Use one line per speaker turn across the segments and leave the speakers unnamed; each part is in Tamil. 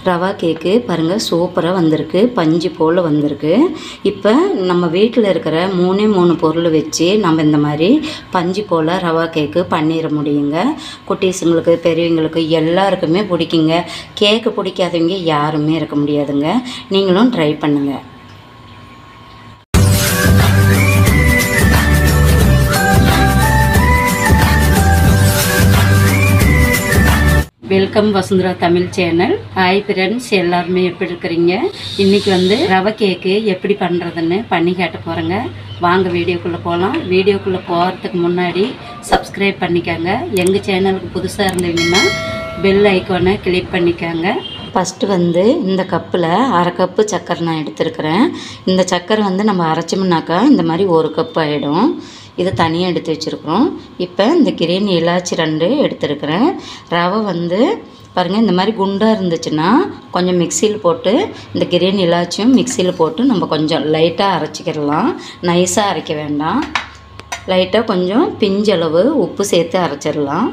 ரவா கேக்கு பாருங்கள் சூப்பராக வந்திருக்கு, பஞ்சு போல் வந்திருக்கு. இப்போ நம்ம வீட்டில் இருக்கிற மூணு பொருள் வச்சு நம்ம இந்த மாதிரி பஞ்சு போல் ரவா கேக்கு பண்ணிட முடியுங்க. குட்டீஸுங்களுக்கு பெரியவங்களுக்கு எல்லாருக்குமே பிடிக்குங்க. கேக்கு பிடிக்காதவங்க யாருமே இருக்க முடியாதுங்க. நீங்களும் ட்ரை பண்ணுங்கள். Welcome Vasundhara Tamil channel. Hi friends, எல்லாருமே எப்படி இருக்கிறீங்க? இன்றைக்கி ரவை கேக்கு எப்படி பண்ணுறதுன்னு பண்ணி கேட்ட போகிறேங்க. வாங்க வீடியோக்குள்ளே போகலாம். வீடியோக்குள்ளே போகிறதுக்கு முன்னாடி சப்ஸ்கிரைப் பண்ணிக்கோங்க. எங்கள் சேனலுக்கு புதுசாக இருந்தீங்கன்னா பெல் ஐக்கானை கிளிக் பண்ணிக்கோங்க. ஃபஸ்ட்டு இந்த கப்பில் அரை கப்பு சர்க்கரை நான் எடுத்துருக்கிறேன். இந்த சர்க்கரை நம்ம அரைச்சோம்னாக்கா இந்த மாதிரி 1 கப் ஆகிடும். இது தனியாக எடுத்து வச்சுருக்குறோம். இப்போ இந்த கிரீன் இலாச்சி 2 எடுத்துருக்கிறேன். ரவை பாருங்கள் இந்த மாதிரி குண்டாக இருந்துச்சுன்னா கொஞ்சம் மிக்சியில் போட்டு இந்த கிரீன் இலாச்சியும் மிக்சியில் போட்டு நம்ம கொஞ்சம் லைட்டாக அரைச்சிக்கிடலாம். நைஸாக அரைக்க வேண்டாம். லைட்டாக கொஞ்சம் பிஞ்சளவு உப்பு சேர்த்து அரைச்சிடலாம்.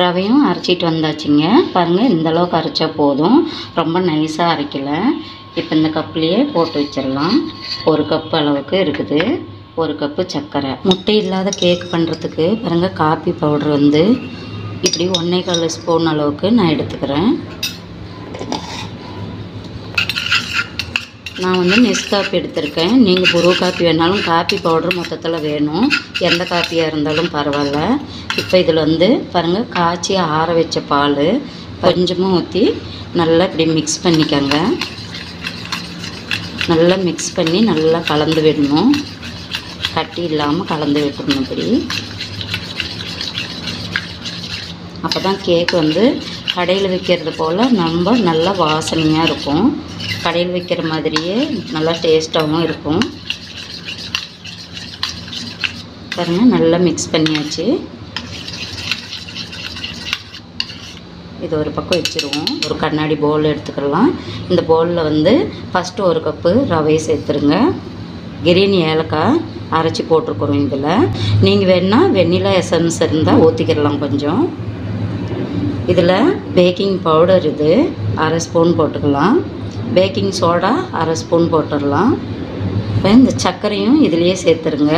ரவையும் அரைச்சிட்டு வந்தாச்சுங்க. பாருங்கள் இந்தளவுக்கு அரைச்சா போதும், ரொம்ப நைஸாக அரைக்கலை. இப்போ இந்த கப்லேயே போட்டு வச்சிடலாம். 1 கப் அளவுக்கு இருக்குது. 1 கப்பு சர்க்கரை. முட்டை இல்லாத கேக் பண்ணுறதுக்கு பாருங்கள் காப்பி பவுட்ரு இப்படி 1.25 ஸ்பூன் அளவுக்கு நான் எடுத்துக்கிறேன். நான் நெஸ்காப்பி எடுத்திருக்கேன். நீங்கள் புரூ காப்பி வேணாலும் காப்பி பவுட்ரு மொத்தத்தில் வேணும், எந்த காப்பியாக இருந்தாலும் பரவாயில்ல. இப்போ இதில் பாருங்கள் காய்ச்சி ஆற வச்ச பால் கொஞ்சமாக ஊற்றி நல்லா இப்படி மிக்ஸ் பண்ணிக்கோங்க. நல்லா மிக்ஸ் பண்ணி நல்லா கலந்து விடணும். கட்டி இல்லாமல் கலந்து விட்டுடணும். இப்படி அப்போ தான் கேக் கடையில் விற்கிறது போல் நம்ம நல்லா வாசனையாக இருக்கும். கடையில் விற்கிற மாதிரியே நல்லா டேஸ்ட்டாகவும் இருக்கும். பாருங்கள் நல்லா மிக்ஸ் பண்ணியாச்சு. இது ஒரு பக்கம் வச்சுருவோம். ஒரு கண்ணாடி பவுல் எடுத்துக்கலாம். இந்த பவுலில் ஃபஸ்ட்டு 1 கப்பு ரவையை சேர்த்துருங்க. கிரீன் ஏலக்காய் அரைச்சி போட்டிருக்குறோம். இதில் நீங்கள் வேணால் வெண்ணிலா எசன்ஸ் இருந்தால் ஊற்றிக்கிடலாம் கொஞ்சம். இதில் பேக்கிங் பவுடர் இது 1/2 ஸ்பூன் போட்டுக்கலாம். பேக்கிங் சோடா 1/2 ஸ்பூன் போட்டுடலாம். இப்போ இந்த சர்க்கரையும் இதிலையே சேர்த்துருங்க,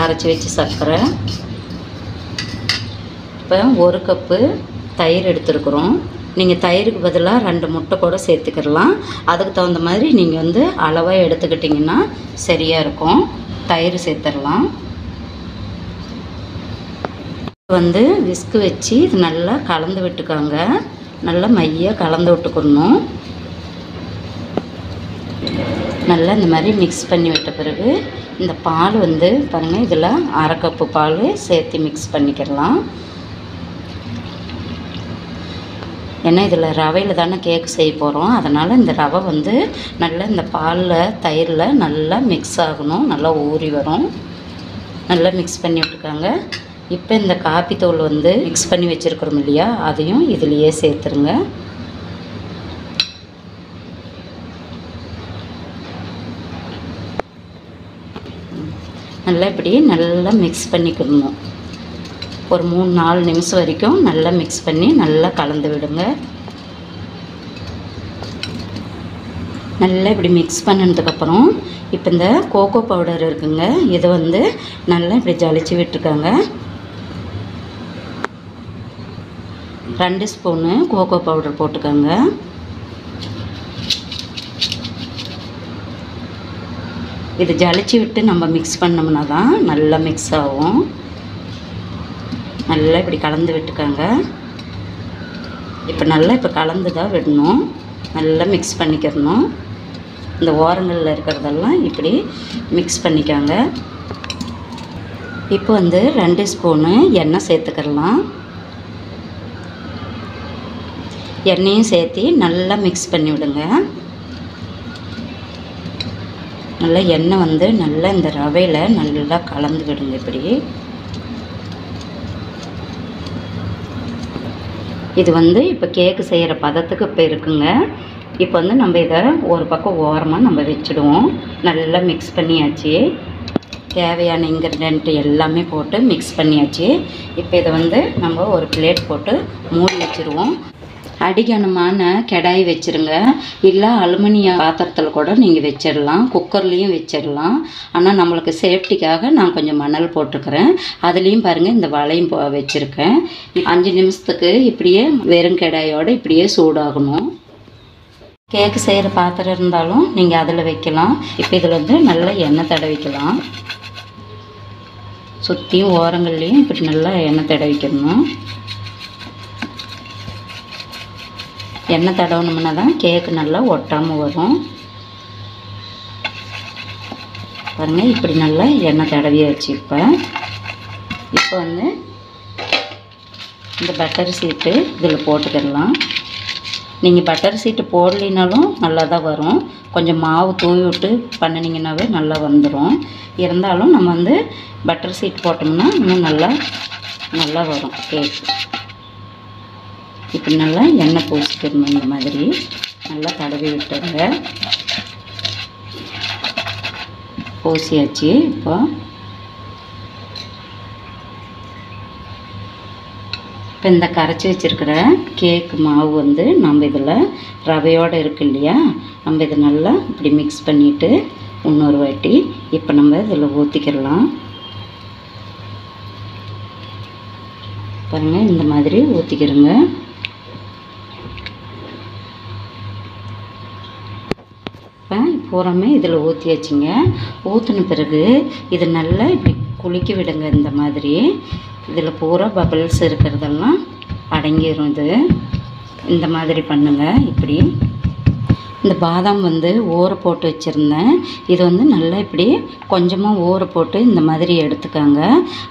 அரைச்சி வச்சு சர்க்கரை. இப்போ 1 கப்பு தயிர் எடுத்துருக்குறோம். நீங்கள் தயிருக்கு பதிலாக 2 முட்டை கூட சேர்த்துக்கிடலாம். அதுக்கு தகுந்த மாதிரி நீங்கள் அளவாக எடுத்துக்கிட்டிங்கன்னா சரியாக இருக்கும். தயிர் சேர்த்துடலாம். விஸ்கு வச்சு இது நல்லா கலந்து விட்டுக்காங்க. நல்லா மையாக கலந்து விட்டுக்கணும். நல்லா இந்த மாதிரி மிக்ஸ் பண்ணி விட்ட பிறகு இந்த பால் பாருங்கள் இதில் 1/2 கப்பு பால் சேர்த்து மிக்ஸ் பண்ணிக்கிடலாம். ஏன்னா இதில் ரவையில் தானே கேக் செய்ய போகிறோம். அதனால் இந்த ரவை நல்லா இந்த பாலில் தயிரில் நல்லா மிக்ஸ் ஆகணும். நல்லா ஊறி வரும். நல்லா மிக்ஸ் பண்ணி விட்டுருக்காங்க. இப்போ இந்த காப்பி தூள் மிக்ஸ் பண்ணி வச்சுருக்குறோம் இல்லையா, அதையும் இதுலேயே சேர்த்துருங்க. நல்லா இப்படி நல்லா மிக்ஸ் பண்ணிக்கணும். ஒரு 3-4 நிமிஷம் வரைக்கும் நல்லா மிக்ஸ் பண்ணி நல்லா கலந்து விடுங்க. நல்லா இப்படி மிக்ஸ் பண்ணதுக்கப்புறம் இப்போ இந்த கோகோ பவுடர் இருக்குங்க, இதை நல்லா இப்படி ஜலிச்சு விட்டுருக்காங்க. 2 ஸ்பூனு கோகோ பவுடர் போட்டுக்கோங்க. இது ஜலிச்சு விட்டு நம்ம மிக்ஸ் பண்ணோம்னா தான் நல்லா மிக்ஸ் ஆகும். நல்லா இப்படி கலந்து விட்டுக்காங்க. இப்போ நல்லா கலந்து தான் விடணும். நல்லா மிக்ஸ் பண்ணிக்கிறணும். இந்த ஓரங்களில் இருக்கிறதெல்லாம் இப்படி மிக்ஸ் பண்ணிக்காங்க. இப்போ 2 ஸ்பூனு எண்ணெய் சேர்த்துக்கிடலாம். எண்ணெயும் சேர்த்து நல்லா மிக்ஸ் பண்ணி விடுங்க. நல்லா எண்ணெய் நல்லா இந்த ரவையில் நல்லா கலந்து விடுங்க. இப்படி இது இப்போ கேக்கு செய்கிற பதத்துக்கு இப்போ இருக்குங்க. இப்போ நம்ம இதை ஒரு பக்கம் ஓரமாக நம்ம வச்சுடுவோம். நல்லா மிக்ஸ் பண்ணியாச்சு. தேவையான இன்க்ரீடியன்ட் எல்லாமே போட்டு மிக்ஸ் பண்ணியாச்சு. இப்போ இதை வந்து நம்ம ஒரு பிளேட் போட்டு மூடி வச்சுருவோம். அடிகனமான கடாய் வச்சுருங்க. இல்லை அலுமினிய பாத்திரத்தில் கூட நீங்கள் வச்சிடலாம், குக்கர்லேயும் வச்சிடலாம். ஆனால் நம்மளுக்கு சேஃப்டிக்காக நான் கொஞ்சம் மணல் போட்டுக்கிறேன். அதுலேயும் பாருங்கள் இந்த வலையும் வச்சுருக்கேன். 5 நிமிஷத்துக்கு இப்படியே வெறும் கடாயோடு இப்படியே சூடாகணும். கேக்கு செய்கிற பாத்திரம் இருந்தாலும் நீங்கள் அதில் வைக்கலாம். இப்போ இதில் வந்து நல்லா எண்ணெய் தடவிக்கலாம். சுற்றியும் ஓரங்கள்லேயும் இப்படி நல்லா எண்ணெய் தடவிக்கணும். எண்ணெய் தடவணும்னா தான் கேக்கு நல்லா ஒட்டாமல் வரும். பாருங்கள் இப்படி நல்லா எண்ணெய் தடவியாச்சு. இப்போ வந்து இந்த பட்டர் சீட்டு இதில் போட்டுக்கிடலாம். நீங்கள் பட்டர் சீட்டு போடலினாலும் நல்லா தான் வரும். கொஞ்சம் மாவு தூவி விட்டு பண்ணினீங்கன்னாவே நல்லா வந்துடும். இருந்தாலும் நம்ம வந்து பட்டர் சீட் போட்டோம்னா இன்னும் நல்லா வரும் கேக். இப்படி நல்லா எண்ணெய் பூசிக்கணும். இந்த மாதிரி நல்லா தடவி விட்டுருங்க. பூசியாச்சு. இப்போ இந்த கரைச்சி வச்சுருக்கிற கேக்கு மாவு வந்து நம்ம இதில் ரவையோடு இருக்கு இல்லையா, நம்ம இதை நல்லா இப்படி மிக்ஸ் பண்ணிவிட்டு இன்னொரு வாட்டி இப்போ நம்ம இதில் ஊற்றிக்கிடலாம். பாருங்கள் இந்த மாதிரி ஊற்றிக்கிறோங்க. இப்போ பூராமே இதில் ஊற்றியாச்சுங்க. ஊற்றின பிறகு இது நல்லா இப்படி குலுக்கி விடுங்க. இந்த மாதிரி இதில் பூரா பபிள்ஸ் இருக்கிறதெல்லாம் அடங்கிடும். இது இந்த மாதிரி பண்ணுங்கள். இப்படி இந்த பாதாம் வந்து ஊற போட்டு வச்சுருந்தேன். இது வந்து நல்லா இப்படி கொஞ்சமாக ஊற போட்டு இந்த மாதிரி எடுத்துக்காங்க.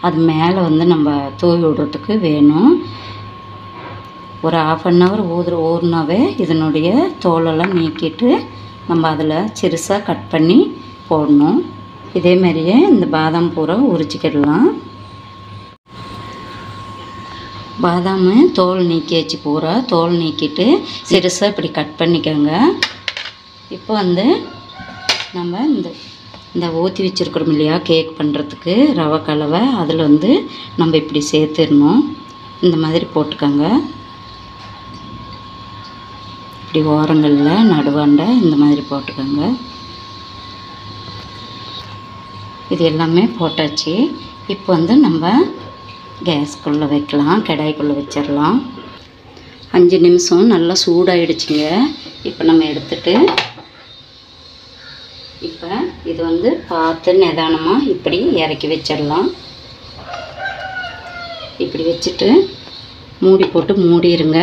அது மேலே வந்து நம்ம தூவி விடுறதுக்கு வேணும். ஒரு 1/2 hour ஊறினாவே இதனுடைய தோலெல்லாம் நீக்கிட்டு நம்ம அதில் சிறுசாக கட் பண்ணி போடணும். இதே மாதிரியே இந்த பாதாம் பூரா உரிச்சிக்கிடலாம். பாதாம் தோல் நீக்கியாச்சு. பூரா தோல் நீக்கிட்டு சிறுசாக இப்படி கட் பண்ணிக்கோங்க. இப்போ வந்து நம்ம இந்த ஊற்றி வச்சுருக்கிறோம் இல்லையா கேக் பண்ணுறதுக்கு ரவை கலவை, அதில் வந்து நம்ம இப்படி சேர்த்துடணும். இந்த மாதிரி போட்டுக்கோங்க. இப்படி ஓரங்களில் நடுவாண்ட இந்த மாதிரி போட்டுக்கோங்க. இது எல்லாமே போட்டாச்சு. இப்போ வந்து நம்ம கேஸ்குள்ளே வைக்கலாம். கடாய்க்குள்ளே வச்சிடலாம். 5 நிமிஷம் நல்லா சூடாயிடுச்சுங்க. இப்போ நம்ம எடுத்துட்டு இப்போ இது வந்து பார்த்து நிதானமாக இப்படி இறக்கி வச்சிடலாம். இப்படி வச்சுட்டு மூடி போட்டு மூடிடுங்க.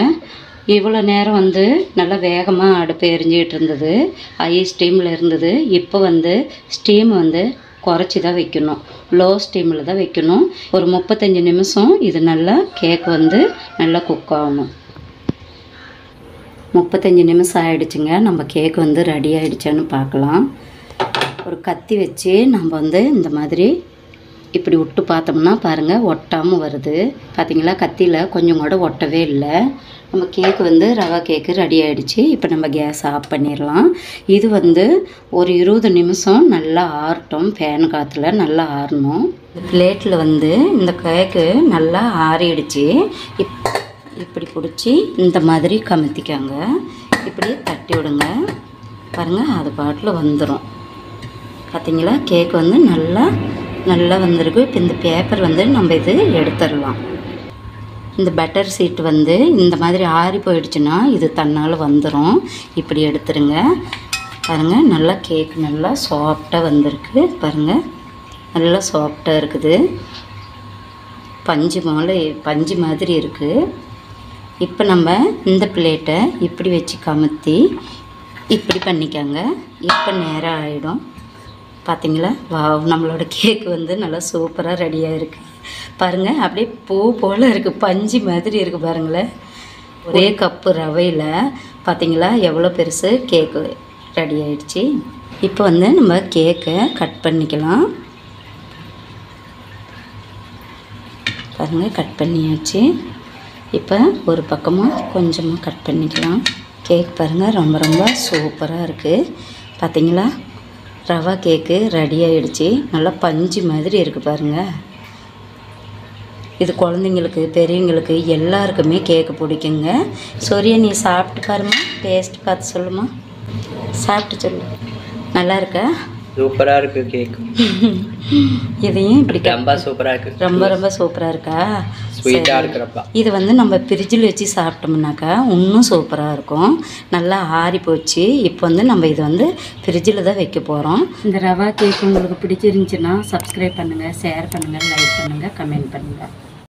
இவ்வளோ நேரம் வந்து நல்லா வேகமாக அடுப்பு எரிஞ்சிக்கிட்டு இருந்தது. ஹை ஸ்டீமில் இருந்தது. இப்போ வந்து ஸ்டீம் வந்து குறைச்சி தான் வைக்கணும். லோ ஸ்டீமில் தான் வைக்கணும். ஒரு 35 நிமிஷம் இது நல்லா கேக் வந்து நல்லா குக் ஆகணும். 35 நிமிஷம் ஆகிடுச்சுங்க. நம்ம கேக் வந்து ரெடி ஆகிடுச்சான்னு பார்க்கலாம். ஒரு கத்தி வச்சு நம்ம வந்து இந்த மாதிரி இப்படி விட்டு பார்த்தோம்னா பாருங்கள் ஒட்டாமல் வருது. பார்த்திங்களா, கத்தியில் கொஞ்சம் கூட ஒட்டவே இல்லை. நம்ம கேக்கு வந்து ரவா கேக்கு ரெடி ஆகிடுச்சு. இப்போ நம்ம கேஸ் ஆஃப் பண்ணிடலாம். இது வந்து ஒரு 20 நிமிஷம் நல்லா ஆறட்டும். ஃபேன் காற்றுல நல்லா ஆறணும். பிளேட்டில் வந்து இந்த கேக்கு நல்லா ஆறிடுச்சு. இப்படி பிடிச்சி இந்த மாதிரி கமுத்திக்காங்க. இப்படி தட்டி விடுங்க. பாருங்கள் அது பாட்டில் வந்துடும். பார்த்திங்களா, கேக் வந்து நல்லா வந்திருக்கு. இப்போ இந்த பேப்பர் வந்து நம்ம இது எடுத்துடலாம். இந்த பட்டர் சீட் வந்து இந்த மாதிரி ஆறி போயிடுச்சுன்னா இது தன்னால் வந்துடும். இப்படி எடுத்துருங்க. பாருங்கள் நல்லா கேக் நல்லா சாஃப்டாக வந்திருக்கு. பாருங்கள் நல்லா சாஃப்டாக இருக்குது. பஞ்சு மாதிரி இருக்குது. இப்போ நம்ம இந்த பிளேட்டை இப்படி வச்சு கமுத்தி இப்படி பண்ணிக்கோங்க. இப்போ நேராக ஆகிடும். பார்த்திங்களா, நம்மளோட கேக்கு வந்து நல்லா சூப்பராக ரெடியாக இருக்குது. பாருங்கள் அப்படியே பூ போல் இருக்குது. பஞ்சு மாதிரி இருக்குது பாருங்களேன். ஒரே கப்பு ரவையில் பார்த்திங்களா எவ்வளோ பெருசு கேக்கு ரெடி ஆகிடுச்சு. இப்போ வந்து நம்ம கேக்கை கட் பண்ணிக்கலாம். பாருங்கள் கட் பண்ணியாச்சு. இப்போ ஒரு பக்கமாக கொஞ்சமாக கட் பண்ணிக்கலாம். கேக் பாருங்கள் ரொம்ப சூப்பராக இருக்குது. பார்த்திங்களா ரவா கேக்கு ரெடி ஆகிடுச்சு. நல்லா பஞ்சு மாதிரி இருக்குது பாருங்கள். இது குழந்தைங்களுக்கு பெரியவங்களுக்கு எல்லாருக்குமே கேக்கு பிடிக்குங்க. சொரியா நீ சாப்பிட்டு பாருமா, டேஸ்ட் பார்த்து சொல்லுமா, சாப்பிட்டு சொல்லு. நல்லா இருக்கா?
சூப்பராக இருக்குது கேக்.
இதையும் இப்படி
ரொம்ப சூப்பராக இருக்குது.
ரொம்ப சூப்பராக இருக்கா?
ஸ்வீட்டாக இருக்கிறப்பா
இது வந்து நம்ம ஃப்ரிட்ஜில் வச்சு சாப்பிட்டோம்னாக்கா இன்னும் சூப்பராக இருக்கும். நல்லா ஆறி போச்சு. இப்போ வந்து நம்ம இதை வந்து ஃப்ரிட்ஜில் தான் வைக்க போகிறோம். இந்த ரவா கேக் உங்களுக்கு பிடிச்சிருந்துச்சுன்னா சப்ஸ்கிரைப் பண்ணுங்கள், ஷேர் பண்ணுங்கள், லைக் பண்ணுங்கள், கமெண்ட் பண்ணுங்கள்.